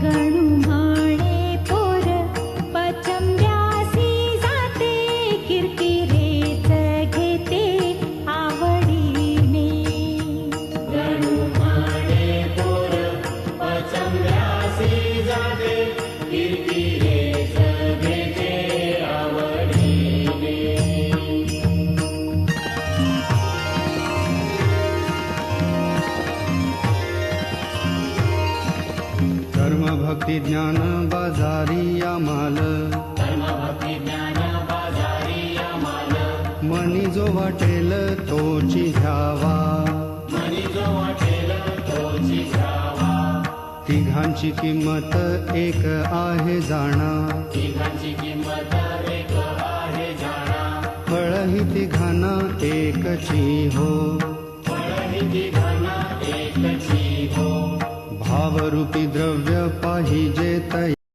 गणू म्हणे पोर पचम्यासी जाते किरकिरेच घेते आवडीने. गणू म्हणे पोर पचम्यासी जाते किरकिरेच घेते आवडीने. धर्म भक्ती ज्ञान बाजारी आम्हाल, धर्म भक्ती ज्ञान बाजारी आम्हाल. मनी जो वाटेल तोची घ्यावा, मनी जो वाटेल तोची घ्यावा. तिघांची किंमत एक आहे जाणा, तिघांची किंमत एक आहे जाणा. फळही तिघांना एकची हो, फळही तिघांना एकची हो. भावरूपी द्रव्य पाहिजे तया.